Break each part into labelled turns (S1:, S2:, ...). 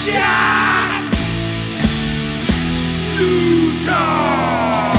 S1: Jahn! Utah!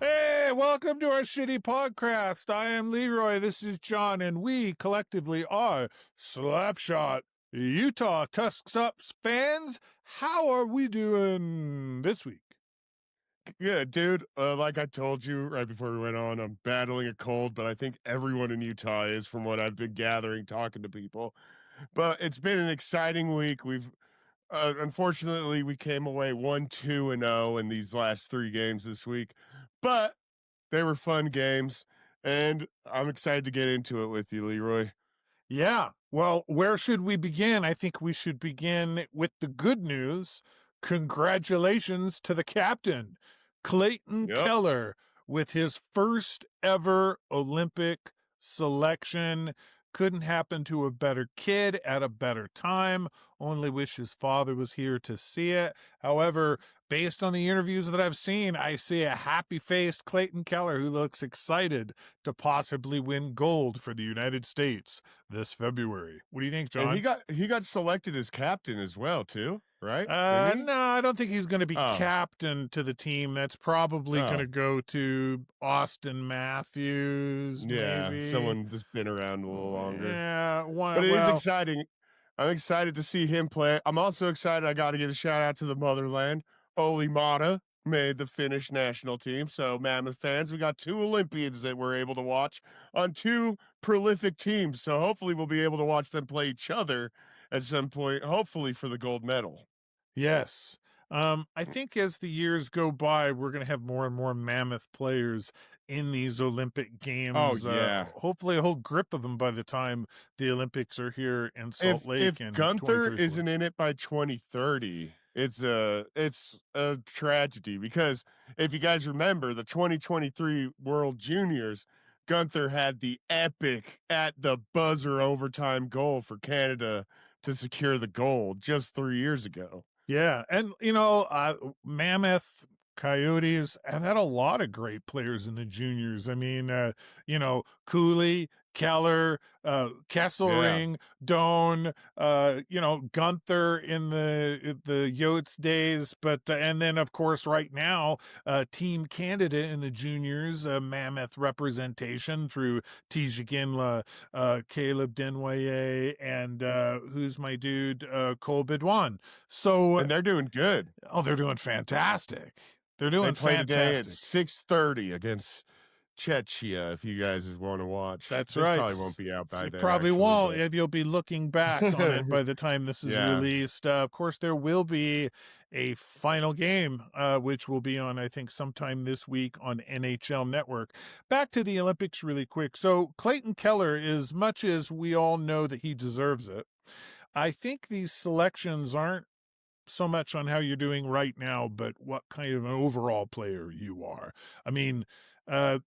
S2: Hey, welcome to our shitty podcast. I am Leroy, this is Jahn, and we collectively are Slapshot Utah Tusks Up fans. How are we doing this week?
S3: Good, dude. Like I told you right before we went on, I'm battling a cold, but I think everyone in Utah is, from what I've been gathering, talking to people. But it's been an exciting week. Unfortunately, we came away 1-2-0 in these last 3 games this week, but they were fun games, and I'm excited to get into it with you, Leroy.
S2: Yeah, well, where should we begin? I think we should begin with the good news. Congratulations to the captain, Clayton Keller, with his first ever Olympic selection. Couldn't happen to a better kid at a better time. Only wish his father was here to see it. However, based on the interviews that I've seen, I see a happy-faced Clayton Keller who looks excited to possibly win gold for the United States this February. What do you think, John?
S3: And he got selected as captain as well, too, right?
S2: No, I don't think he's going to be captain to the team. That's probably going to go to Austin Matthews.
S3: Yeah,
S2: maybe
S3: someone that's been around a little longer.
S2: Yeah,
S3: but it is exciting. I'm excited to see him play. I'm also excited. I got to give a shout out to the motherland. Oli Mata made the Finnish national team. So, Mammoth fans, we got 2 Olympians that we're able to watch on 2 prolific teams. So, hopefully, we'll be able to watch them play each other at some point, hopefully for the gold medal.
S2: Yes. I think as the years go by, we're going to have more and more Mammoth players in these Olympic games.
S3: Oh, yeah.
S2: Hopefully a whole grip of them by the time the Olympics are here in Salt Lake.
S3: If Gunther isn't in it by 2030, it's a tragedy, because if you guys remember the 2023 World Juniors, Gunther had the epic at the buzzer overtime goal for Canada to secure the gold just 3 years ago.
S2: Yeah, and Mammoth Coyotes have had a lot of great players in the juniors. I mean, Cooley, Keller, Kesselring, Doan, Gunther in the Yotes days, but and then of course right now, Team Canada in the juniors, Mammoth representation through Tisha Ginla, Caleb Denwaye, and who's my dude, Cole Bedouin. So
S3: and they're doing good.
S2: Oh, they're doing fantastic. They
S3: play today at 6:30 against Czechia, if you guys want to watch.
S2: That's
S3: this
S2: right.
S3: Probably won't be out by then.
S2: Probably won't if you'll be looking back on it by the time this is released. Of course, there will be a final game, which will be on, I think, sometime this week on NHL Network. Back to the Olympics really quick. So Clayton Keller, as much as we all know that he deserves it, I think these selections aren't so much on how you're doing right now, but what kind of an overall player you are. I mean,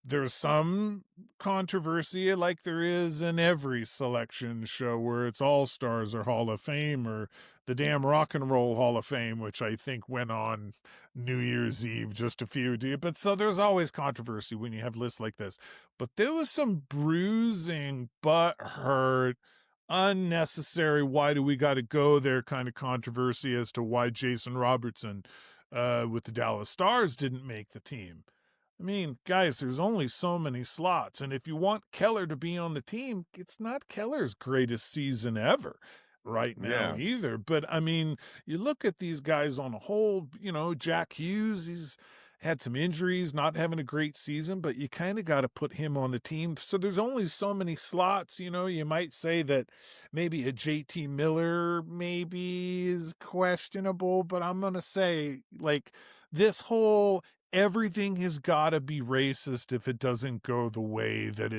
S2: there's some controversy like there is in every selection show where it's All-Stars or Hall of Fame or the damn Rock and Roll Hall of Fame, which I think went on New Year's Eve just a few days. But so there's always controversy when you have lists like this. But there was some bruising, butt hurt, unnecessary, why do we got to go there kind of controversy as to why Jason Robertson with the Dallas Stars didn't make the team. I mean, guys, there's only so many slots, and if you want Keller to be on the team, it's not Keller's greatest season ever right now either. But I mean, you look at these guys on a whole, Jack Hughes, he's had some injuries, not having a great season, but you kind of got to put him on the team. So there's only so many slots. You might say that maybe a JT Miller maybe is questionable, but I'm going to say, like, this whole everything has got to be racist if it doesn't go the way that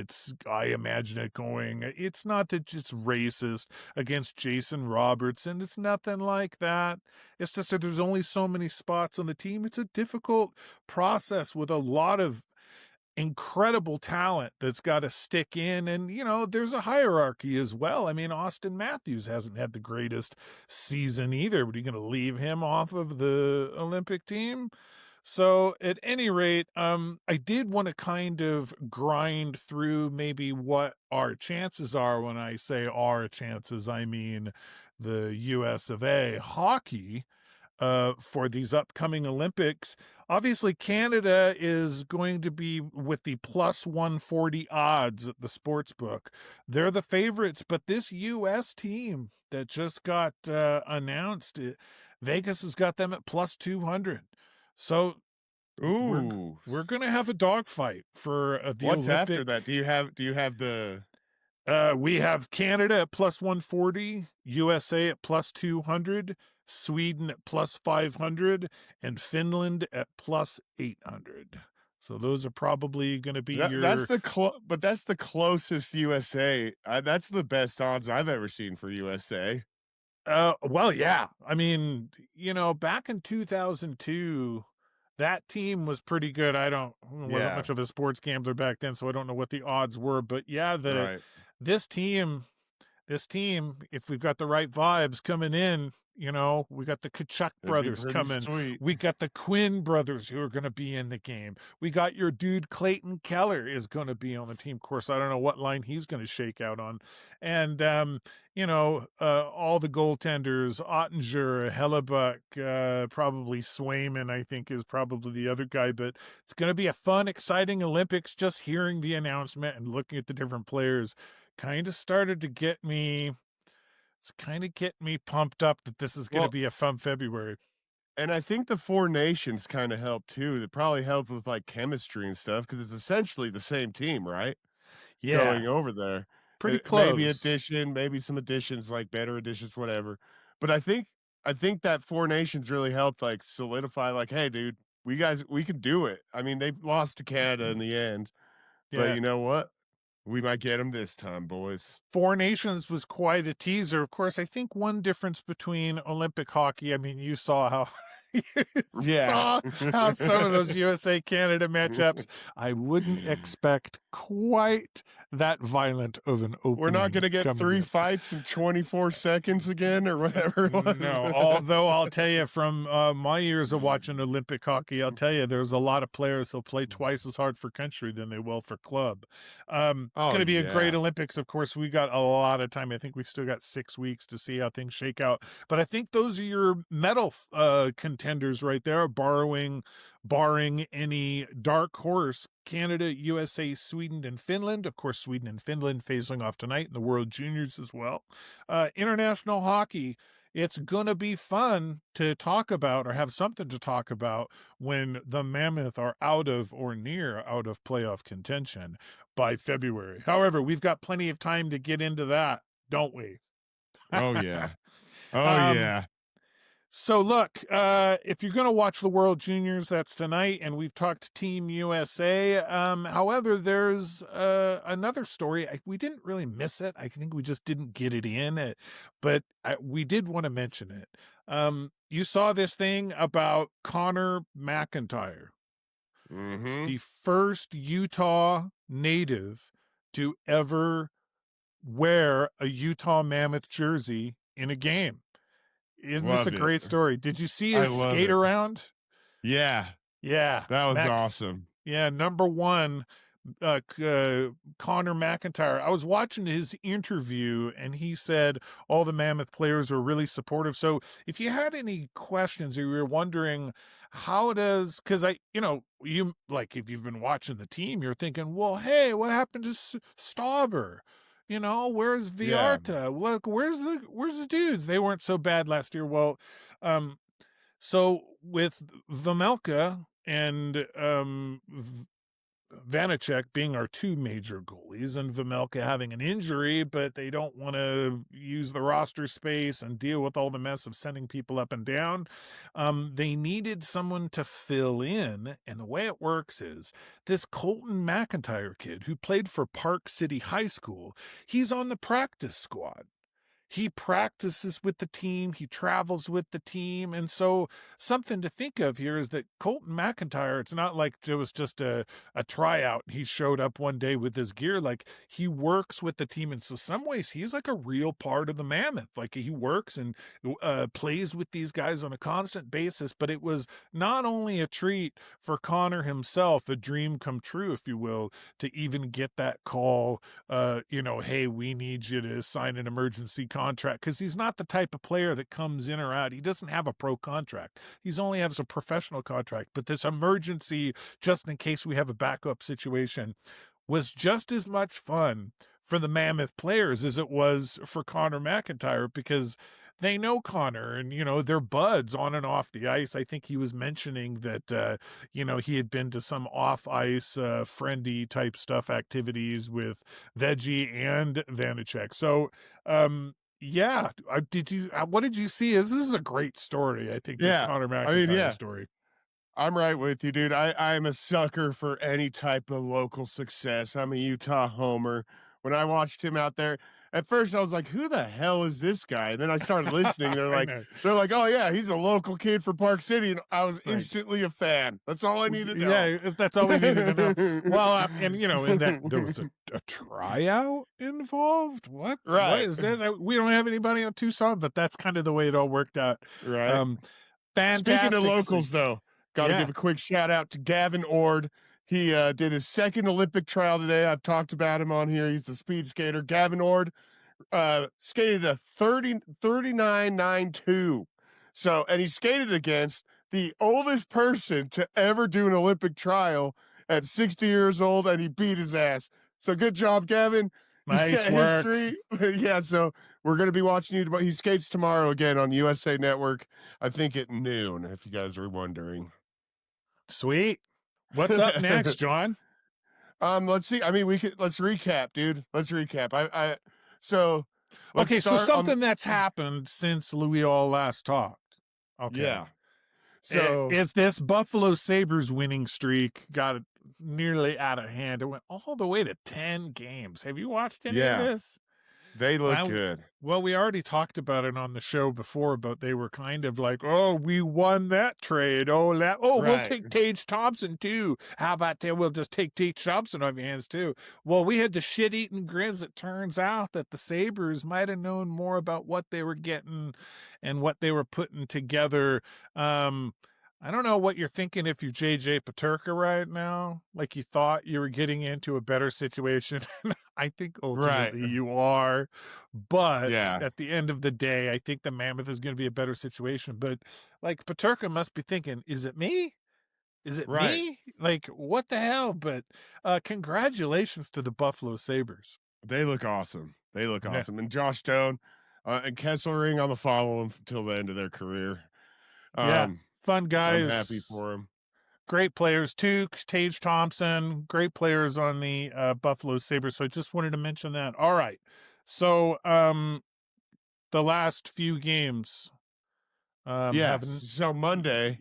S2: I imagine it going. It's not that it's racist against Jason Robertson. It's nothing like that. It's just that there's only so many spots on the team. It's a difficult process with a lot of incredible talent that's got to stick in. And, there's a hierarchy as well. I mean, Austin Matthews hasn't had the greatest season either, but are you going to leave him off of the Olympic team? So at any rate, I did want to kind of grind through maybe what our chances are. When I say our chances, I mean the US of A hockey for these upcoming Olympics. Obviously, Canada is going to be with the plus 140 odds at the sports book. They're the favorites, but this U.S. team that just got announced, Vegas has got them at plus 200. So
S3: Ooh,
S2: we're going to have a dogfight for the
S3: what's
S2: Olympic.
S3: after that? Do you have the?
S2: We have Canada at plus 140, USA at plus 200, Sweden at plus 500, and Finland at plus 800. So those are probably going to be
S3: That's the closest USA. That's the best odds I've ever seen for USA.
S2: Well, yeah. I mean, back in 2002, that team was pretty good. Wasn't much of a sports gambler back then, so I don't know what the odds were, but yeah,
S3: Right.
S2: this team, if we've got the right vibes coming in, we got the Kachuk brothers coming.
S3: Sweet.
S2: We got the Quinn brothers who are going to be in the game. We got your dude Clayton Keller is going to be on the team. Of course, I don't know what line he's going to shake out on. And, all the goaltenders, Ottinger, Hellebuck, probably Swayman, I think is probably the other guy. But it's going to be a fun, exciting Olympics. Just hearing the announcement and looking at the different players kind of started to get me pumped up that this is going to be a fun February.
S3: And I think the four nations kind of helped too. That probably helped with like chemistry and stuff because it's essentially the same team, right?
S2: Yeah,
S3: Going over there,
S2: pretty close.
S3: Maybe some additions, like better additions, whatever. But I think that four nations really helped like solidify, like, hey, dude, we can do it. I mean, they lost to Canada in the end, but you know what? We might get them this time, boys.
S2: Four Nations was quite a teaser. Of course, I think one difference between Olympic hockey, I mean, you saw how saw how some of those USA Canada matchups, I wouldn't expect quite that violent of an opening.
S3: We're not going to get 3 fights in 24 seconds again or whatever it was.
S2: No, although I'll tell you from my years of watching Olympic hockey, I'll tell you there's a lot of players who'll play twice as hard for country than they will for club. It's going to be a great Olympics. Of course, we got a lot of time. I think we still got 6 weeks to see how things shake out. But I think those are your medal contenders right there, barring any dark horse. Canada, USA, Sweden, and Finland. Of course, Sweden and Finland facing off tonight in the World Juniors as well. International hockey, it's going to be fun to talk about or have something to talk about when the Mammoth are out of playoff contention by February. However, we've got plenty of time to get into that, don't we?
S3: Oh, yeah. Oh, yeah.
S2: So look, if you're going to watch the World Juniors, that's tonight, and we've talked Team USA. However, there's another story. We didn't really miss it. I think we just didn't get it in, but we did want to mention it. You saw this thing about Connor McIntyre, the first Utah native to ever wear a Utah Mammoth jersey in a game. Isn't this a great story? Did you see his skate around?
S3: Yeah.
S2: Yeah.
S3: That was awesome.
S2: Yeah. Number one, Connor McIntyre. I was watching his interview and he said all the Mammoth players were really supportive. So if you had any questions or you were wondering how does, because if you've been watching the team, you're thinking, well, hey, what happened to Stauber? Where's Viarta?
S3: Yeah.
S2: Look, where's the dudes? They weren't so bad last year. Well, so with Vejmelka and Vanacek being our two major goalies, and Vejmelka having an injury, but they don't want to use the roster space and deal with all the mess of sending people up and down. They needed someone to fill in, and the way it works is this Colton McIntyre kid who played for Park City High School, he's on the practice squad. he practices with the team, he travels with the team. And so something to think of here is that Colton McIntyre, it's not like it was just a tryout. He showed up one day with his gear. Like, he works with the team. And so some ways he's like a real part of the Mammoth. Like, he works and plays with these guys on a constant basis. But it was not only a treat for Connor himself, a dream come true, if you will, to even get that call, hey, we need you to sign an emergency contract, because he's not the type of player that comes in or out. He doesn't have a pro contract. He's only has a professional contract. But this emergency, just in case we have a backup situation, was just as much fun for the Mammoth players as it was for Connor McIntyre, because they know Connor and, they're buds on and off the ice. I think he was mentioning that, he had been to some off ice, friendly type stuff activities with Veggie and Vanacek. So, yeah. What did you see? This is a great story. I think this Connor McIntyre story.
S3: I'm right with you, dude. I'm a sucker for any type of local success. I'm a Utah homer. When I watched him out there, at first I was like, "Who the hell is this guy?" And then I started listening. They're like, "Oh yeah, he's a local kid from Park City," and I was instantly a fan. That's all I needed to know.
S2: Yeah, if that's all we needed to know. Well, and in that there was a tryout involved. What?
S3: Right?
S2: What is this? We don't have anybody on Tucson, but that's kind of the way it all worked out.
S3: Right.
S2: Fantastic.
S3: Speaking of locals, though, got to give a quick shout out to Gavin Ord. He did his second Olympic trial today. I've talked about him on here. He's the speed skater. Gavin Ord skated a 39.92. So, and he skated against the oldest person to ever do an Olympic trial at 60 years old, and he beat his ass. So good job, Gavin.
S2: Nice
S3: set
S2: work.
S3: History. Yeah, so we're going to be watching you. He skates tomorrow again on USA Network, I think at noon, if you guys are wondering.
S2: Sweet. What's up next, John?
S3: Let's see. I mean, let's recap, dude. Let's recap. So
S2: something that's happened since we all last talked. Okay.
S3: Yeah. So
S2: is this Buffalo Sabres winning streak got nearly out of hand? It went all the way to 10 games. Have you watched any of this?
S3: They look good.
S2: Well, we already talked about it on the show before, but they were kind of like, "Oh, we won that trade. We'll take Tage Thompson too. How about that? We'll just take Tage Thompson off your hands too." Well, we had the shit-eating grins. It turns out that the Sabres might have known more about what they were getting and what they were putting together. I don't know what you're thinking if you're JJ Peterka right now. Like, you thought you were getting into a better situation. I think ultimately you are. But at the end of the day, I think the Mammoth is going to be a better situation. But, like, Peterka must be thinking, is it me? Is it me? Like, what the hell? But congratulations to the Buffalo Sabres.
S3: They look awesome. And Josh Stone and Kesselring, I'm going to follow them until the end of their career.
S2: Fun guys.
S3: I'm happy for him.
S2: Great players too. Tage Thompson, great players on the Buffalo Sabres. So I just wanted to mention that. All right. So the last few games.
S3: So Monday,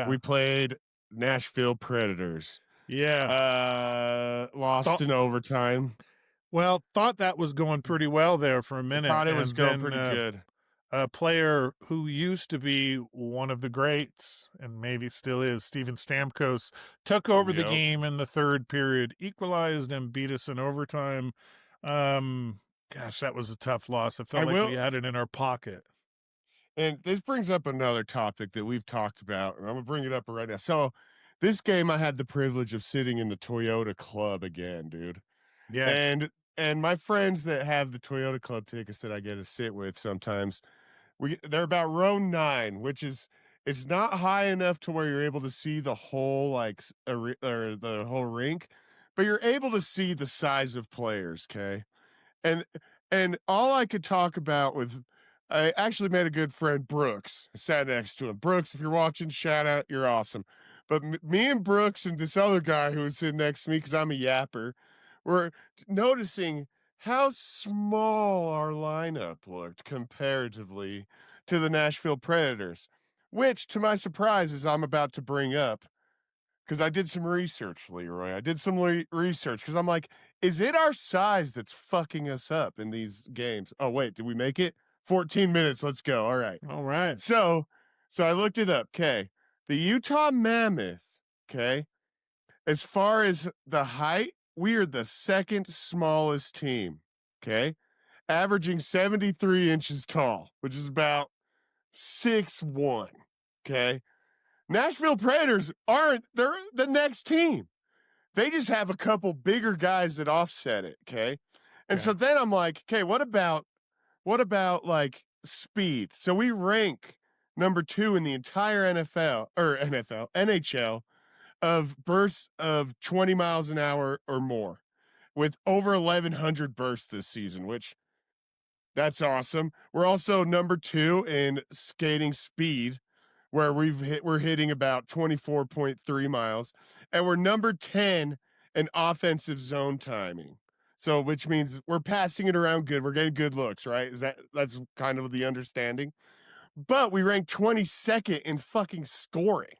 S3: we played Nashville Predators. Lost in overtime.
S2: Well, thought that was going pretty well there for a minute.
S3: Thought it was going pretty good.
S2: A player who used to be one of the greats, and maybe still is, Steven Stamkos, took over the game in the third period, equalized and beat us in overtime. Gosh, that was a tough loss. I felt like we had it in our pocket.
S3: And this brings up another topic that we've talked about, and I'm going to bring it up right now. So this game, I had the privilege of sitting in the Toyota Club again, dude.
S2: Yeah.
S3: And my friends that have the Toyota Club tickets that I get to sit with sometimes, they're about row 9, which is, it's not high enough to where you're able to see the whole or the whole rink, but you're able to see the size of players. Okay, and all I could talk about with, I actually met a good friend, Brooks. I sat next to him. Brooks, if you're watching, shout out, you're awesome. But me and Brooks and this other guy who was sitting next to me, because I'm a yapper, we're noticing how small our lineup looked comparatively to the Nashville Predators, which, to my surprise, is I'm about to bring up, because I did some research, Leroy. I did some research because I'm like, is it our size that's fucking us up in these games? Oh, wait, did we make it? 14 minutes. Let's go. All right.
S2: All right.
S3: So I looked it up. Okay. The Utah Mammoth. Okay. As far as the height, we are the second smallest team. Okay. Averaging 73 inches tall, which is about 6'1". Okay. Nashville Predators they're the next team. They just have a couple bigger guys that offset it. Okay. And so then I'm like, okay, what about like speed? So we rank number 2 in the entire NHL of bursts of 20 miles an hour or more with over 1,100 bursts this season, which that's awesome. We're also number 2 in skating speed, where we're hitting about 24.3 miles, and we're number 10 in offensive zone timing. So, which means we're passing it around good. We're getting good looks, right? That's kind of the understanding. But we rank 22nd in fucking scoring,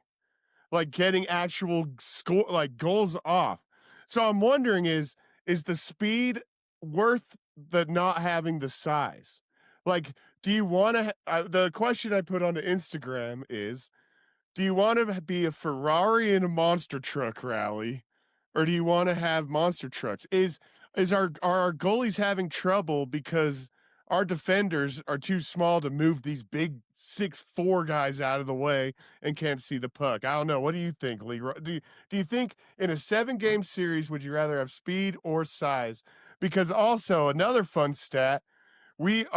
S3: like getting actual score, like goals off. So I'm wondering, is the speed worth the not having the size? Like, do you want to? The question I put on the Instagram is, do you want to be a Ferrari in a monster truck rally, or do you want to have monster trucks? Are our goalies having trouble because our defenders are too small to move these big 6'4" guys out of the way and can't see the puck? I don't know. What do you think, Leroy? Do you think in a 7-game series, would you rather have speed or size? Because also another fun stat, we've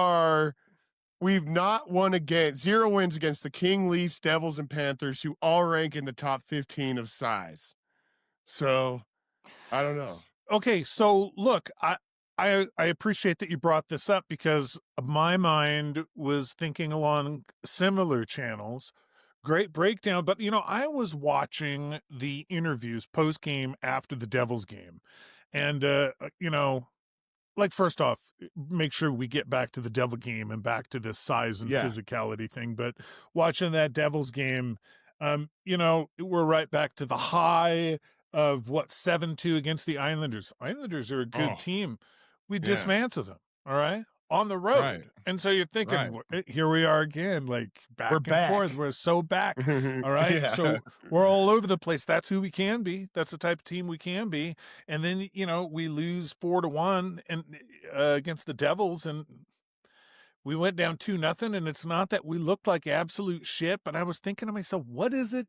S3: not won again, 0 wins against the King, Leafs, Devils, and Panthers, who all rank in the top 15 of size. So I don't know.
S2: Okay, so look, I appreciate that you brought this up, because my mind was thinking along similar channels. Great breakdown, but I was watching the interviews post game after the Devils game, and like, first off, make sure we get back to the Devil game and back to this size and physicality thing. But watching that Devils game, we're right back to the high of 7-2 against the Islanders. Islanders are a good team. We dismantled them. All right. On the road.
S3: Right.
S2: And so you're thinking, here we are again, like back and forth. We're so back. All right. So we're all over the place. That's who we can be. That's the type of team we can be. And then, we lose 4-1 and against the Devils, and we went down 2-0. And it's not that we looked like absolute shit, but I was thinking to myself, what is it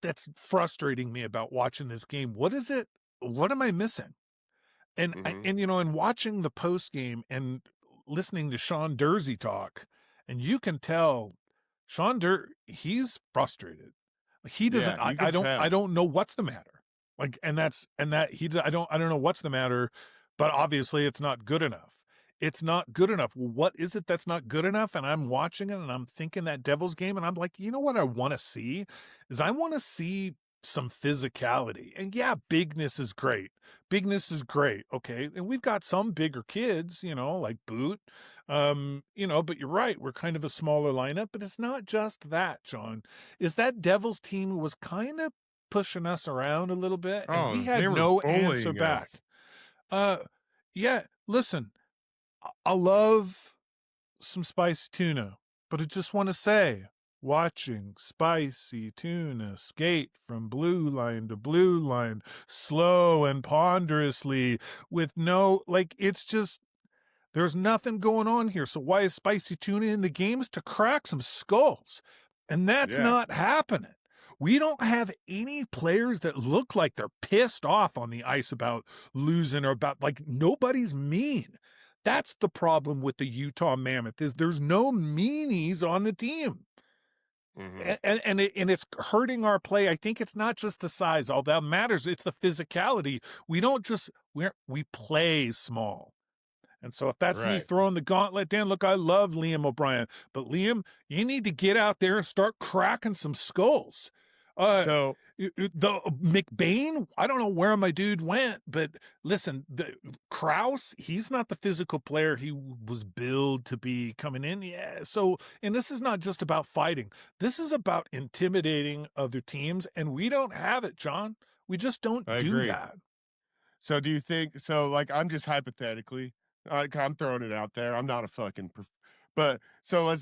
S2: that's frustrating me about watching this game? What am I missing? And and watching the post game and listening to Sean Dursey talk, and you can tell he's frustrated. He doesn't. I don't know what's the matter. Like, I don't know what's the matter, but obviously it's not good enough. It's not good enough. Well, what is it that's not good enough? And I'm watching it and I'm thinking that Devils game, and I'm like, what I want to see is some physicality. And bigness is great. Okay. And we've got some bigger kids, like Boot, but you're right. We're kind of a smaller lineup, but it's not just that, John. Is that Devils team was kind of pushing us around a little bit, and we had no answer back. Listen, I love some spicy tuna, but I just want to say, watching spicy tuna skate from blue line to blue line, slow and ponderously, with it's just, there's nothing going on here. So why is spicy tuna in the games? To crack some skulls. And that's not happening. We don't have any players that look like they're pissed off on the ice about losing, or about, nobody's mean. That's the problem with the Utah Mammoth, is there's no meanies on the team. And it's hurting our play. I think it's not just the size. All that matters. It's the physicality. We play small. And so if that's me throwing the gauntlet down, look, I love Liam O'Brien, but Liam, you need to get out there and start cracking some skulls. The McBain, I don't know where my dude went, but listen, the Krause, he's not the physical player he was billed to be coming in. So, and this is not just about fighting. This is about intimidating other teams, and we don't have it, John. We just don't do that.
S3: So do you think, I'm just hypothetically, I'm throwing it out there. I'm not a fucking but so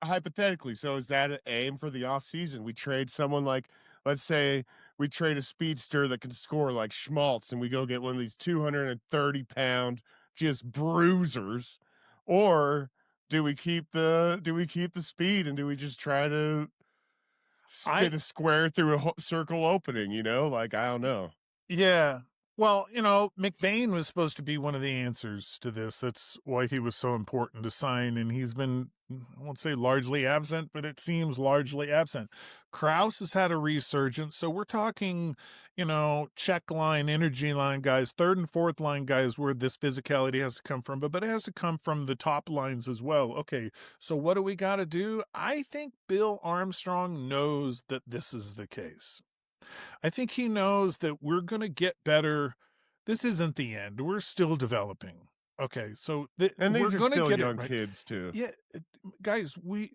S3: hypothetically, so is that an aim for the offseason? We trade someone like, let's say we trade a speedster that can score like Schmaltz, and we go get one of these 230-pound just bruisers, or do we keep the speed, and do we just try to
S2: I
S3: fit a square through a circle opening? Like, I don't know.
S2: Yeah. Well, McBain was supposed to be one of the answers to this. That's why he was so important to sign, and he's been, I won't say largely absent, but it seems largely absent. Kraus has had a resurgence, so we're talking, check line, energy line guys, third and fourth line guys where this physicality has to come from, but it has to come from the top lines as well. Okay, so what do we got to do? I think Bill Armstrong knows that this is the case. I think he knows that we're going to get better. This isn't the end. We're still developing. Okay, so
S3: And
S2: we're
S3: these are
S2: going to
S3: still
S2: get it
S3: young
S2: right.
S3: kids too.
S2: Yeah, guys, we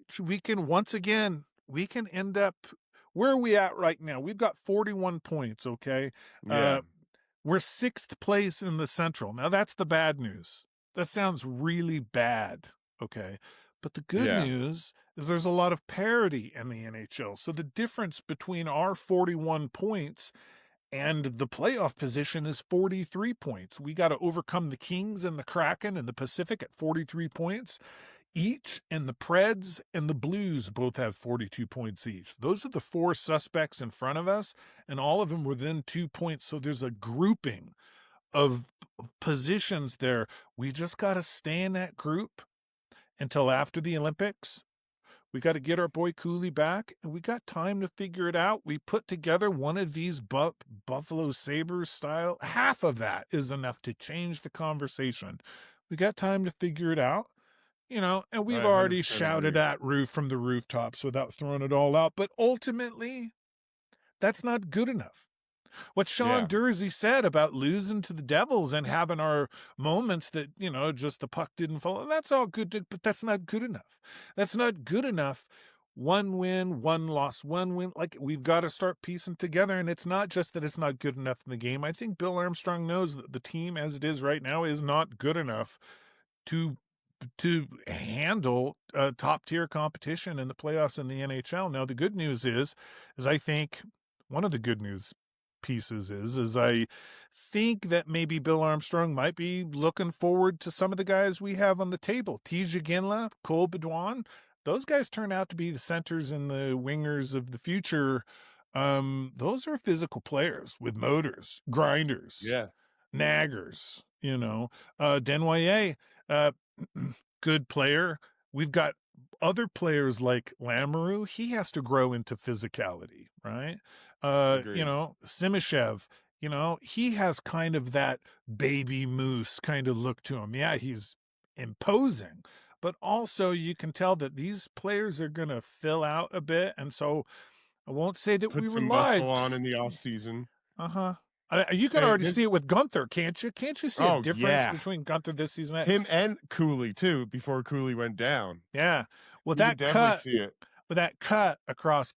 S2: can once again, we can end up, where are we at right now? We've got 41 points, okay?
S3: Yeah.
S2: We're 6th place in the Central. Now that's the bad news. That sounds really bad, okay? But the good
S3: Yeah.
S2: news is there's a lot of parity in the NHL. So the difference between our 41 points and the playoff position is 43 points. We got to overcome the Kings and the Kraken and the Pacific at 43 points each, and the Preds and the Blues both have 42 points each. Those are the 4 suspects in front of us, and all of them within 2 points. So there's a grouping of positions there. We just got to stay in that group until after the Olympics. We got to get our boy Cooley back, and we got time to figure it out. We put together one of these Buffalo Sabres style. Half of that is enough to change the conversation. We got time to figure it out, and we've
S3: I
S2: already
S3: 100%
S2: shouted
S3: agree.
S2: at roof from the rooftops without throwing it all out. But ultimately, that's not good enough. What Sean
S3: Yeah.
S2: Dursey said about losing to the Devils and having our moments that, just the puck didn't fall, that's all good, but that's not good enough. That's not good enough. One win, one loss, one win. Like, we've got to start piecing together. And it's not just that it's not good enough in the game. I think Bill Armstrong knows that the team as it is right now is not good enough to handle top tier competition in the playoffs in the NHL. Now, the good news is I think one of the good news pieces is I think that maybe Bill Armstrong might be looking forward to some of the guys we have on the table. Tija Ginla, Cole Bedouin, those guys turn out to be the centers and the wingers of the future. Those are physical players with motors, grinders,
S3: Yeah.
S2: naggers, Denoyer, uh, good player. We've got other players like Lamoureux. He has to grow into physicality, right?
S3: Agreed.
S2: Simishev, he has kind of that baby moose kind of look to him. Yeah, he's imposing, but also you can tell that these players are going to fill out a bit. And so I won't say that
S3: Put
S2: we
S3: some muscle
S2: relied.
S3: on in the off season.
S2: Uh-huh. You can
S3: And
S2: already
S3: his
S2: see it with Gunther, can't you? Can't you see a
S3: Oh
S2: difference
S3: yeah.
S2: between Gunther this season?
S3: Him and Cooley too, before Cooley went down.
S2: Yeah. With
S3: You could
S2: that
S3: definitely
S2: cut,
S3: see it.
S2: across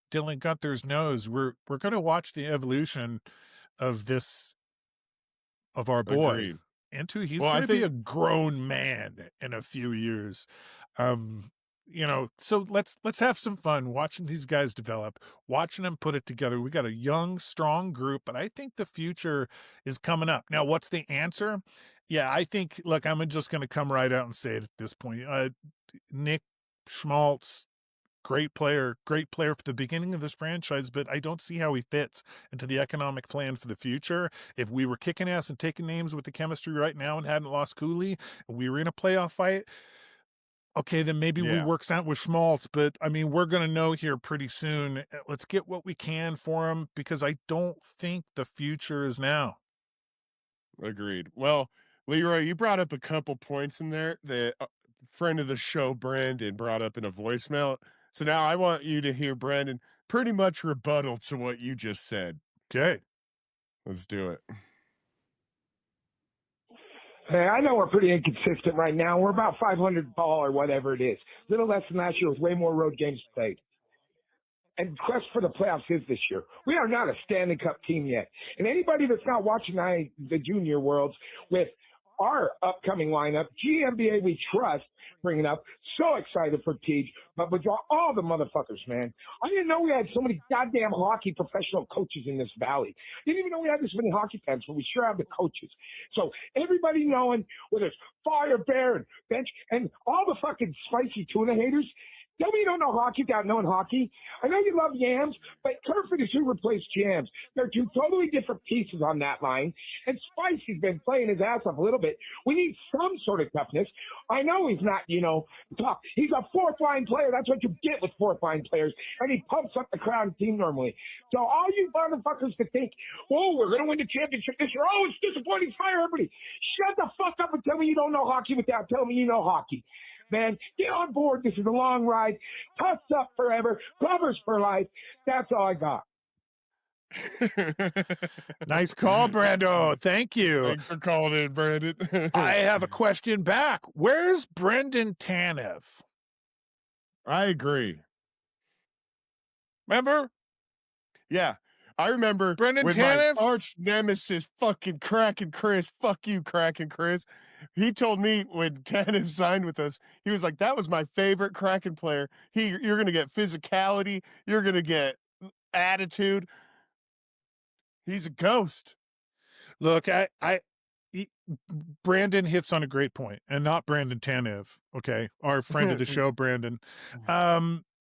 S2: Dylan Gunther's nose, we're going to watch the evolution of our boy
S3: Agreed.
S2: into, he's
S3: Well, I
S2: going to be a
S3: think
S2: grown man in a few years. Um, so let's have some fun watching these guys develop, watching them put it together. We got a young, strong group, but I think the future is coming up. Now, what's the answer? Yeah, I think, look, I'm just going to come right out and say it at this point. Nick Schmaltz, great player for the beginning of this franchise, but I don't see how he fits into the economic plan for the future. If we were kicking ass and taking names with the chemistry right now and hadn't lost Cooley, and we were in a playoff fight, okay, then maybe we
S3: yeah,
S2: works out with Schmaltz. But I mean, we're going to know here pretty soon. Let's get what we can for him, because I don't think the future is now.
S3: agreed. Well, Leroy, you brought up a couple points in there that friend of the show Brandon brought up in a voicemail. So now I want you to hear Brandon pretty much rebuttal to what you just said.
S2: Okay.
S3: Let's do it.
S1: Hey, I know we're pretty inconsistent right now. We're about 500 ball or whatever it is. A little less than last year with way more road games played. And quest for the playoffs is this year. We are not a Stanley Cup team yet. And anybody that's not watching the junior worlds with our upcoming lineup, GMBA we trust, bringing up. So excited for Teach, but with all the motherfuckers, man. I didn't know we had so many goddamn hockey professional coaches in this valley. Didn't even know we had this many hockey fans, but we sure have the coaches. So everybody knowing whether it's Fire Bear and Bench and all the fucking spicy tuna haters, tell me you don't know hockey without knowing hockey. I know you love Yams, but Kerfoot is who replaced Jams. They're two totally different pieces on that line. And Spicy's been playing his ass off a little bit. We need some sort of toughness. I know he's not, tough. He's a fourth-line player. That's what you get with fourth-line players. And he pumps up the crowd team normally. So all you motherfuckers that think, oh, we're going to win the championship this year. Oh, it's disappointing. Fire everybody. Shut the fuck up and tell me you don't know hockey without telling me you know hockey. Man, get on board. This is a long ride. Tuss up forever. Covers for life. That's all I got.
S2: Nice call, Brando. Thank you.
S3: Thanks for calling in, Brandon.
S2: I have a question back. Where's Brendan Tanev?
S3: I agree.
S2: Remember?
S3: Yeah. I remember
S2: Brendan
S3: when
S2: Tanev?
S3: my arch nemesis, fucking Kraken Chris, fuck you, Kraken Chris. He told me when Tanev signed with us, he was like, that was my favorite Kraken player. You're going to get physicality. You're going to get attitude. He's a ghost.
S2: Look, Brandon hits on a great point, and not Brandon Tanev, okay? Our friend of the show, Brandon.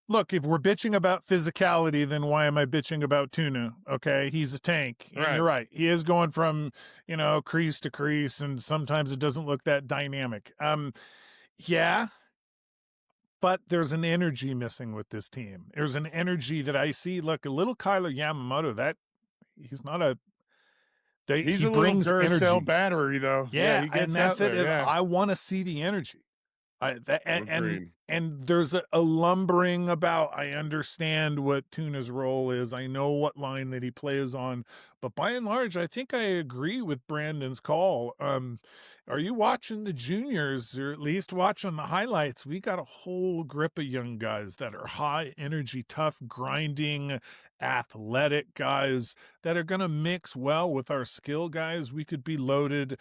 S2: Look, if we're bitching about physicality, then why am I bitching about tuna? Okay, he's a tank. And You're right. He is going from, crease to crease, and sometimes it doesn't look that dynamic. Yeah, but there's an energy missing with this team. There's an energy that I see. Look, a little Kyler Yamamoto, he's not a...
S3: He's
S2: he
S3: a little
S2: brings
S3: Duracell
S2: energy.
S3: battery, though.
S2: Yeah,
S3: he gets
S2: and that's
S3: out
S2: it.
S3: there,
S2: I want to see the energy.
S3: Agreed.
S2: And there's a lumbering about. I understand what Tuna's role is. I know what line that he plays on, but by and large, I think I agree with Brandon's call. Are you watching the juniors, or at least watching the highlights? We got a whole grip of young guys that are high energy, tough, grinding, athletic guys that are going to mix well with our skill guys. We could be loaded.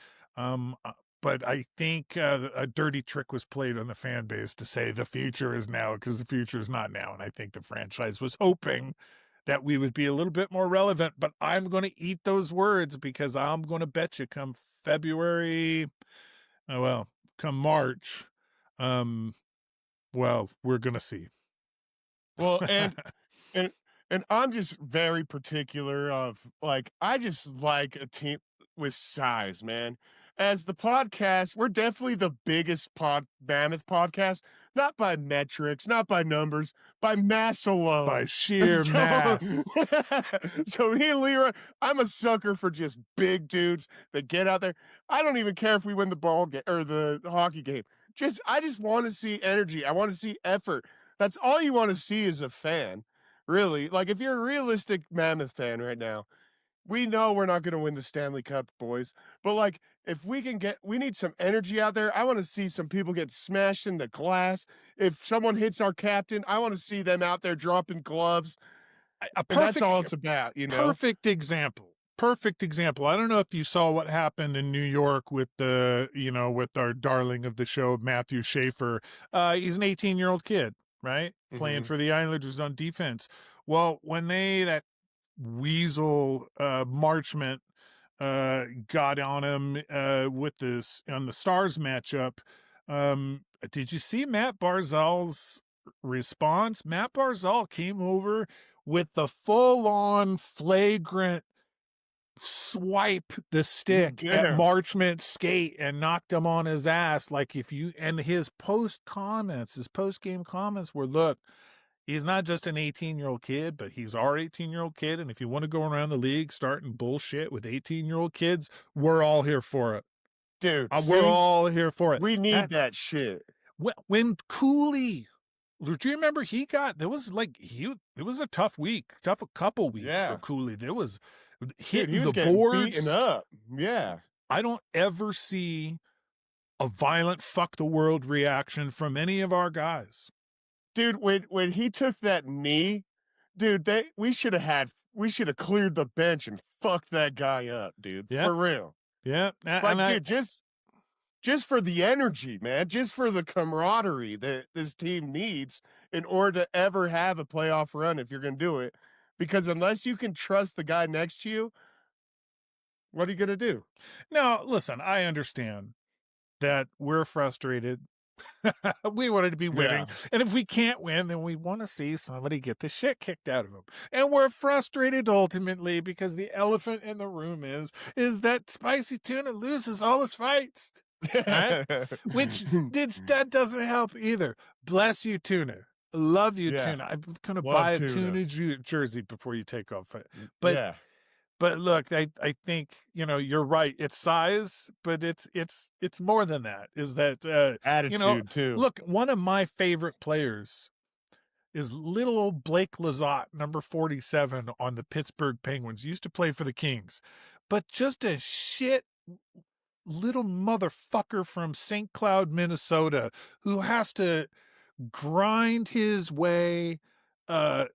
S2: But I think a dirty trick was played on the fan base to say the future is now, because the future is not now. And I think the franchise was hoping that we would be a little bit more relevant. But I'm going to eat those words, because I'm going to bet you come February, come March, we're going to see.
S3: Well, and I'm just very particular of, I just like a team with size, man. As the podcast, we're definitely the biggest Mammoth podcast, not by metrics, not by numbers, by mass alone.
S2: By sheer mass.
S3: So me and Leroy, I'm a sucker for just big dudes that get out there. I don't even care if we win the ball game or the hockey game. I just want to see energy. I want to see effort. That's all you want to see as a fan, really. Like, if you're a realistic Mammoth fan right now, we know we're not going to win the Stanley Cup, boys. But, if we need some energy out there. I want to see some people get smashed in the glass. If someone hits our captain, I want to see them out there dropping gloves. That's all it's about,
S2: Perfect example. I don't know if you saw what happened in New York with with our darling of the show, Matthew Schaefer. He's an 18-year-old kid, right? Mm-hmm. Playing for the Islanders on defense. Well, when that weasel Marchment got on him on the Stars matchup, did you see Matt Barzal's response? Matt Barzal came over with the full-on flagrant swipe the stick at Marchment's skate and knocked him on his ass. And his post-game comments were, look, he's not just an 18-year-old kid, but he's our 18-year-old kid. And if you want to go around the league starting bullshit with 18-year-old kids, we're all here for it.
S3: Dude,
S2: we're all here for it.
S3: We need that shit.
S2: When Cooley, do you remember it was a tough couple weeks for Cooley. There was hitting the boards,
S3: beaten up. Yeah.
S2: I don't ever see a violent fuck the world reaction from any of our guys.
S3: Dude, when he took that knee, dude, we should have cleared the bench and fucked that guy up, dude. Yep. For real.
S2: Yeah.
S3: just for the energy, man, just for the camaraderie that this team needs in order to ever have a playoff run if you're going to do it. Because unless you can trust the guy next to you, what are you going to do?
S2: Now, listen, I understand that we're frustrated. We wanted to be winning.
S3: Yeah.
S2: And if we can't win, then we want to see somebody get the shit kicked out of them. And we're frustrated ultimately because the elephant in the room is that spicy tuna loses all his fights. Right? Which that doesn't help either. Bless you, tuna. Love you,
S3: Yeah.
S2: tuna. I'm gonna
S3: Love
S2: buy a
S3: tuna.
S2: tuna jersey before you take off it.
S3: Yeah.
S2: But look, I think, you're right. It's size, but it's more than that. Is that
S3: Attitude too.
S2: look, one of my favorite players is little old Blake Lizotte, number 47 on the Pittsburgh Penguins. Used to play for the Kings, but just a shit little motherfucker from St. Cloud, Minnesota, who has to grind his way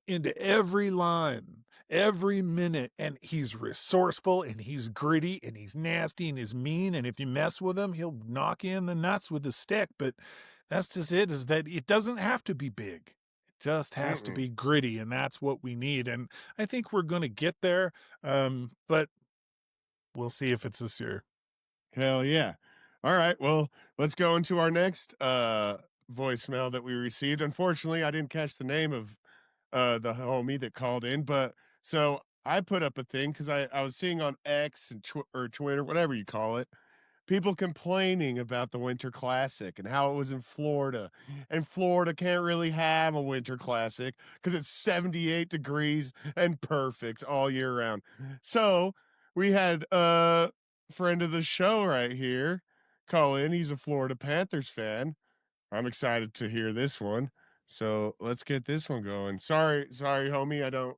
S2: into every line, every minute, and he's resourceful and he's gritty and he's nasty and he's mean, and if you mess with him, he'll knock you in the nuts with a stick. But that's just it, is that it doesn't have to be big. It just has to be gritty, and that's what we need. And I think we're going to get there, but we'll see if it's this year.
S3: Hell yeah. All right, well, let's go into our next voicemail that we received. Unfortunately, I didn't catch the name of the homie that called in, but so I put up a thing because I was seeing on X and or Twitter, whatever you call it, people complaining about the Winter Classic and how it was in Florida, and Florida can't really have a Winter Classic because it's 78 degrees and perfect all year round. So we had a friend of the show right here call in. He's a Florida Panthers fan. I'm excited to hear this one. So let's get this one going. Sorry, homie. I don't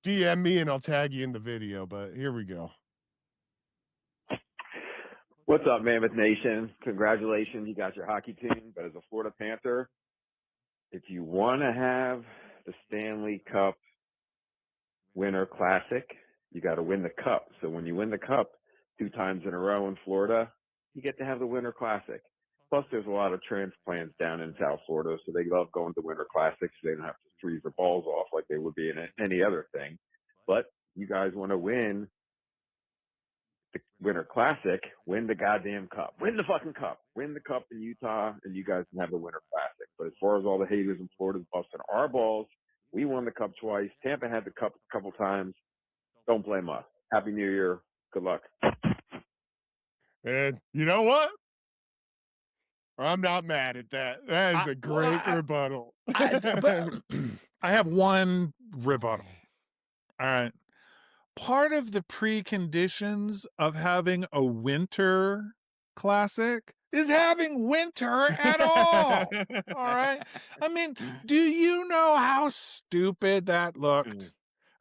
S3: DM me and I'll tag you in the video, but here we go.
S4: What's up, Mammoth Nation? Congratulations, you got your hockey team. But as a Florida Panther, if you want to have the Stanley Cup Winter Classic, you got to win the cup. So when you win the cup 2 times in a row in Florida, you get to have the Winter Classic. Plus, there's a lot of transplants down in South Florida, so they love going to Winter Classics. So they don't have to freeze their balls off like they would be in any other thing. But you guys want to win the Winter Classic, win the goddamn cup. Win the fucking cup. Win the cup in Utah, and you guys can have the Winter Classic. But as far as all the haters in Florida busting our balls, we won the cup twice. Tampa had the cup a couple times. Don't blame us. Happy New Year. Good luck.
S3: And you know what? I'm not mad at that. That is a great rebuttal.
S2: But I have one rebuttal. All right. Part of the preconditions of having a Winter Classic is having winter at all. All right. I mean, do you know how stupid that looked?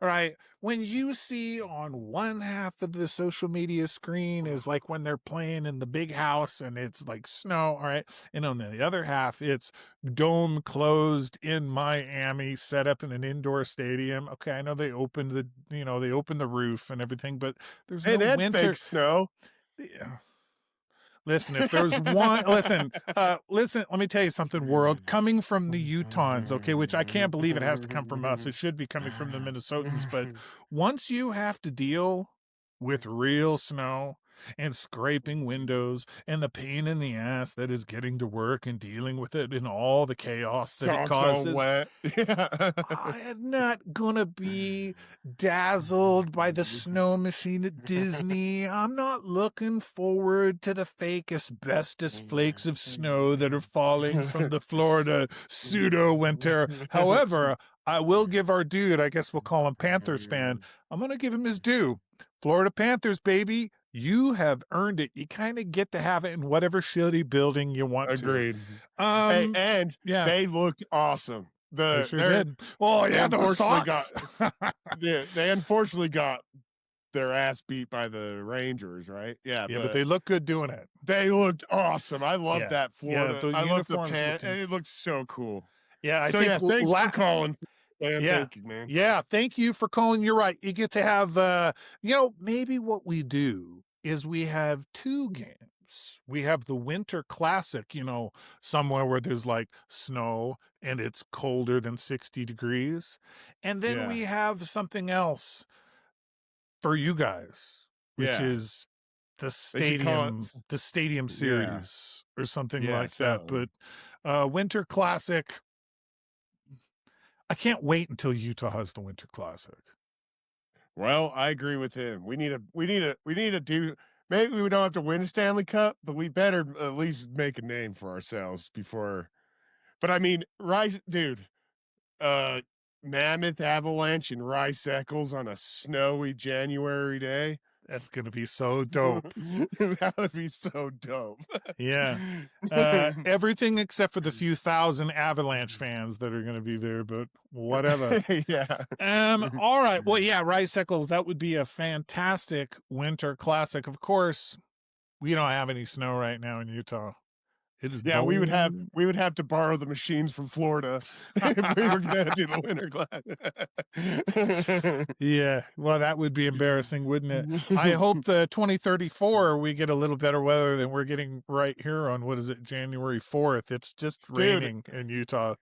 S2: All right. When you see on one half of the social media screen is like when they're playing in the big house and it's like snow. All right. And on the other half, it's dome closed in Miami, set up in an indoor stadium. Okay. I know they opened the roof and everything, but there's no winter.
S3: Fake snow.
S2: Yeah. Listen, if there's one, listen, let me tell you something, world, coming from the Utahns, okay, which I can't believe it has to come from us. It should be coming from the Minnesotans. But once you have to deal with real snow and scraping windows and the pain in the ass that is getting to work and dealing with it and all the chaos that it causes.
S3: All wet.
S2: I'm not gonna be dazzled by the snow machine at Disney. I'm not looking forward to the fake asbestos flakes of snow that are falling from the Florida pseudo winter. However, I will give our dude, I guess we'll call him Panthers fan, I'm gonna give him his due. Florida Panthers, baby. You have earned it. You kind of get to have it in whatever shitty building you want to.
S3: Agreed. And they looked awesome.
S2: They sure did. Oh, yeah, those socks.
S3: They unfortunately got their ass beat by the Rangers, right? Yeah,
S2: but they look good doing it.
S3: They looked awesome. I love that Florida.
S2: The
S3: I love the
S2: uniforms.
S3: It looked so cool.
S2: Yeah,
S3: thanks for calling. Thank you, man.
S2: Yeah, thank you for calling. You're right. You get to have, maybe what we do is we have 2 games types. We have the Winter Classic, somewhere where there's like snow and it's colder than 60 degrees. And then we have something else for you guys, which is the stadium series or something like that. But Winter Classic, I can't wait until Utah has the Winter Classic.
S3: Well, I agree with him. We need to do. Maybe we don't have to win a Stanley Cup, but we better at least make a name for ourselves before. But I mean, dude, Mammoth, Avalanche, and Rice Eccles on a snowy January day.
S2: That's going to be so dope.
S3: That would be so dope.
S2: Yeah. Everything except for the few thousand Avalanche fans that are going to be there, but whatever.
S3: Yeah.
S2: All right. Well, yeah, Rice Eccles, that would be a fantastic Winter Classic. Of course, we don't have any snow right now in Utah. It is
S3: we would have to borrow the machines from Florida if we were going to do the Winter Classic.
S2: Yeah, well, that would be embarrassing, wouldn't it? I hope the 2034 we get a little better weather than we're getting right here on, what is it, January 4th. It's just raining in Utah.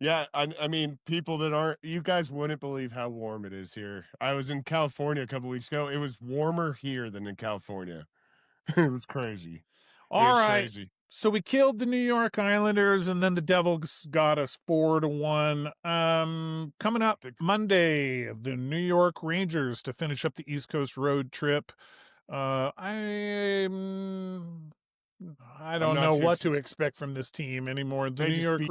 S3: Yeah, I mean, people that aren't, you guys wouldn't believe how warm it is here. I was in California a couple weeks ago. It was warmer here than in California. It was crazy.
S2: All right. Crazy. So we killed the New York Islanders, and then the Devils got us 4-1. Coming up Monday, the New York Rangers to finish up the East Coast road trip. I don't know what to expect from this team anymore. The New York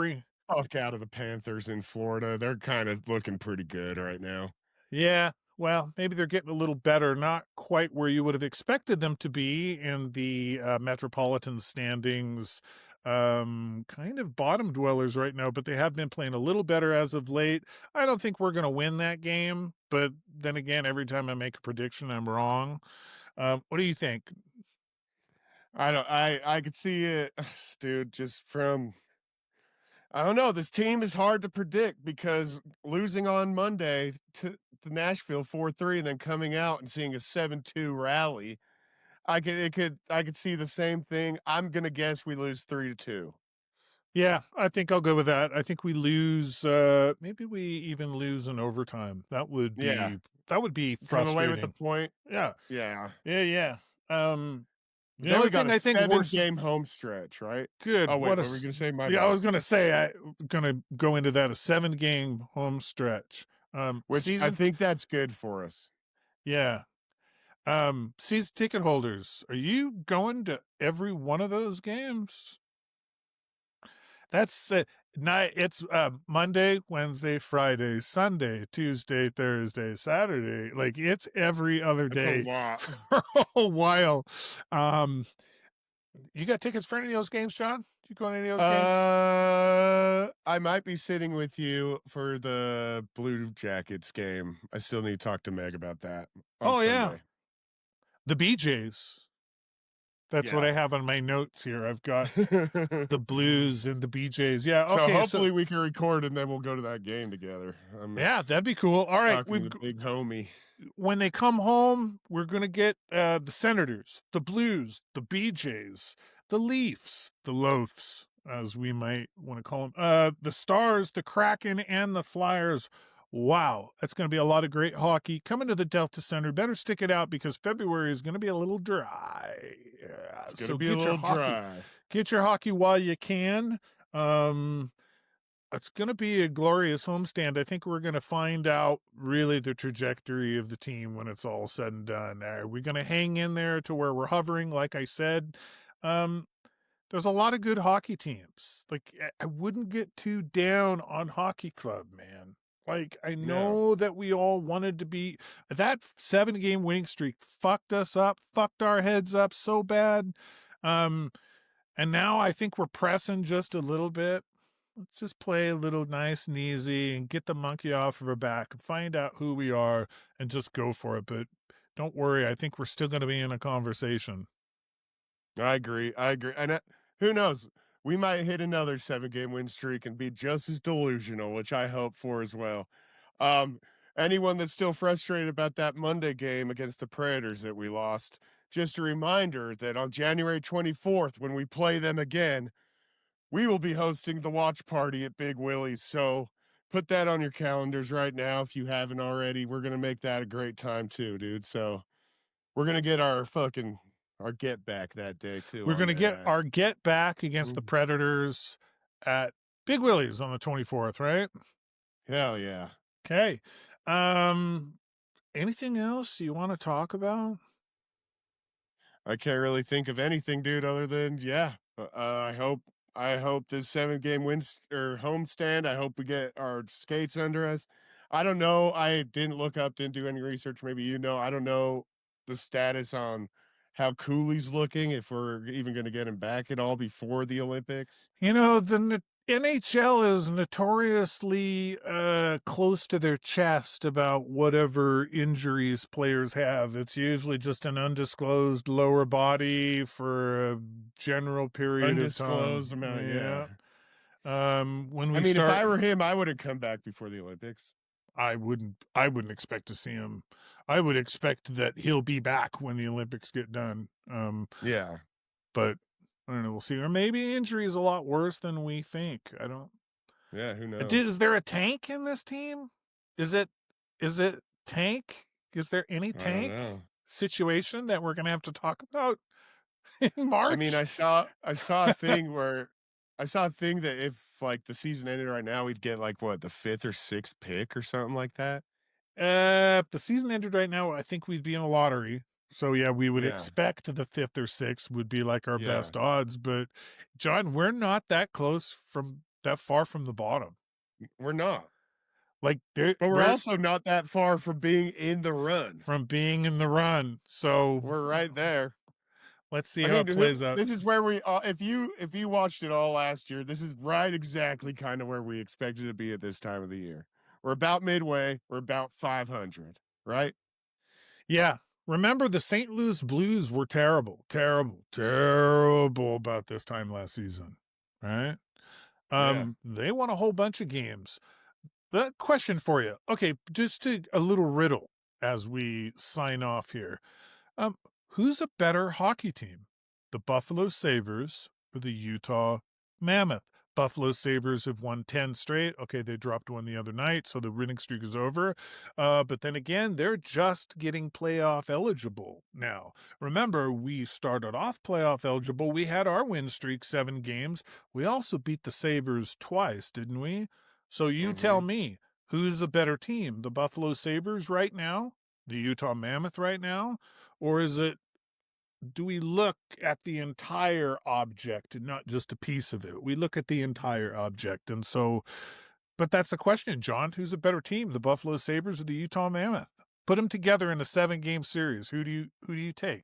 S3: fuck out of the Panthers in Florida. They're kind of looking pretty good right now.
S2: Yeah. Well, maybe they're getting a little better, not quite where you would have expected them to be in the Metropolitan standings. Kind of bottom dwellers right now, but they have been playing a little better as of late. I don't think we're going to win that game, but then again, every time I make a prediction, I'm wrong. What do you think?
S3: I could see it, dude, just from... I don't know. This team is hard to predict because losing on Monday to Nashville 4-3 and then coming out and seeing a 7-2 rally, I could see the same thing. I'm going to guess we lose 3-2.
S2: Yeah, I think I'll go with that. I think we lose, maybe we even lose in overtime. That would be frustrating.
S3: Come away with the point.
S2: Yeah.
S3: Yeah.
S2: The only thing I think
S3: 7-game home stretch, right?
S2: Good.
S3: Oh, wait, what were we going to say?
S2: I was going to say, I'm going to go into that, a 7-game home stretch.
S3: Which I think that's good for us.
S2: Yeah. Season ticket holders, are you going to every one of those games? That's it's Monday, Wednesday, Friday, Sunday, Tuesday, Thursday, Saturday. Like, it's every other day.
S3: That's a lot.
S2: For a while. You got tickets for any of those games, John? You going to any of those games?
S3: I might be sitting with you for the Blue Jackets game. I still need to talk to Meg about that.
S2: Yeah. The BJs. That's what I have on my notes here. I've got the Blues and the BJs. Yeah, okay.
S3: So hopefully we can record and then we'll go to that game together.
S2: Yeah, that'd be cool. All right.
S3: The big homie.
S2: When they come home, we're going to get the Senators, the Blues, the BJs, the Leafs, the Loafs, as we might want to call them, the Stars, the Kraken, and the Flyers. Wow, that's going to be a lot of great hockey coming to the Delta Center. Better stick it out because February is going to be a little dry.
S3: It's going to be a little dry.
S2: Get your hockey while you can. It's going to be a glorious homestand. I think we're going to find out really the trajectory of the team when it's all said and done. Are we going to hang in there to where we're hovering? Like I said, there's a lot of good hockey teams. Like, I wouldn't get too down on Hockey Club, man. Like, I know that we all wanted to be... That 7-game winning streak fucked us up, fucked our heads up so bad. And now I think we're pressing just a little bit. Let's just play a little nice and easy and get the monkey off of our back and find out who we are and just go for it. But don't worry, I think we're still going to be in a conversation.
S3: I agree. And who knows? We might hit another 7-game win streak and be just as delusional, which I hope for as well. Anyone that's still frustrated about that Monday game against the Predators that we lost, just a reminder that on January 24th, when we play them again, we will be hosting the watch party at Big Willie's. So put that on your calendars right now if you haven't already. We're going to make that a great time too, dude. So we're going to get our get back that day too.
S2: We're going to get our get back against the Predators at Big Willie's on the 24th, right?
S3: Hell yeah.
S2: Okay. Anything else you want to talk about?
S3: I can't really think of anything, dude, other than I hope this 7-game homestand. I hope we get our skates under us. I don't know. I didn't didn't do any research. Maybe I don't know the status on how Cooley's looking, if we're even going to get him back at all before the Olympics.
S2: The NHL is notoriously close to their chest about whatever injuries players have. It's usually just an undisclosed lower body for a general period of time.
S3: Undisclosed amount, yeah.
S2: If
S3: I were him, I would have come back before the Olympics.
S2: I wouldn't expect to see him. I would expect that he'll be back when the Olympics get done.
S3: Yeah.
S2: But I don't know. We'll see. Or maybe injury is a lot worse than we think. I don't.
S3: Yeah, who knows?
S2: Is there a tank in this team? Is it tank? Is there any tank situation that we're gonna have to talk about in March?
S3: I mean, I saw a thing where that if like the season ended right now, we'd get like what, the 5th or 6th pick or something like that.
S2: If the season ended right now, I think we'd be in a lottery. So yeah, we would expect the 5th or 6th would be like our best odds. But John, we're not that far from the bottom.
S3: We're not.
S2: But
S3: we're also not that far from being in the run.
S2: So
S3: we're right there.
S2: Let's see how it plays out.
S3: This is where we if you watched it all last year, this is right exactly kind of where we expected to be at this time of the year. We're about midway. We're about 500, right?
S2: Yeah. Remember, the St. Louis Blues were terrible about this time last season, right? They won a whole bunch of games. The question for you, okay, just a little riddle as we sign off here. Who's a better hockey team, the Buffalo Sabres or the Utah Mammoth? Buffalo Sabres have won 10 straight. Okay, they dropped one the other night, so the winning streak is over. But then again, they're just getting playoff eligible now. Remember, we started off playoff eligible. We had our win streak, 7 games. We also beat the Sabres twice, didn't we? So you tell me, who's the better team, the Buffalo Sabres right now, the Utah Mammoth right now, or do we look at the entire object and not just a piece of it? We look at the entire object. And so, but that's the question, John. Who's a better team, the Buffalo Sabres or the Utah Mammoth? Put them together in a 7-game series. Who do you take?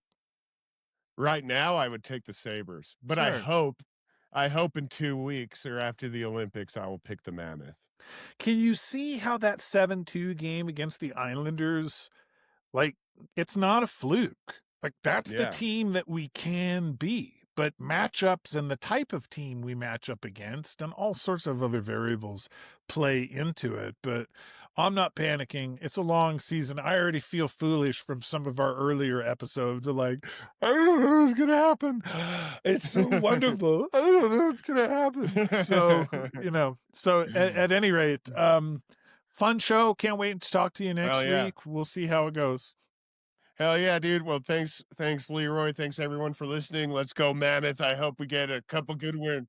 S3: Right now, I would take the Sabres. But sure. I hope in 2 weeks or after the Olympics, I will pick the Mammoth.
S2: Can you see how that 7-2 game against the Islanders, it's not a fluke? That's the team that we can be. But matchups and the type of team we match up against and all sorts of other variables play into it. But I'm not panicking. It's a long season. I already feel foolish from some of our earlier episodes. I don't know what's going to happen. It's so wonderful. I don't know what's going to happen. So, at any rate, fun show. Can't wait to talk to you next week. We'll see how it goes.
S3: Hell yeah, dude. Well, thanks, Leroy. Thanks, everyone, for listening. Let's go, Mammoth. I hope we get a couple good wins.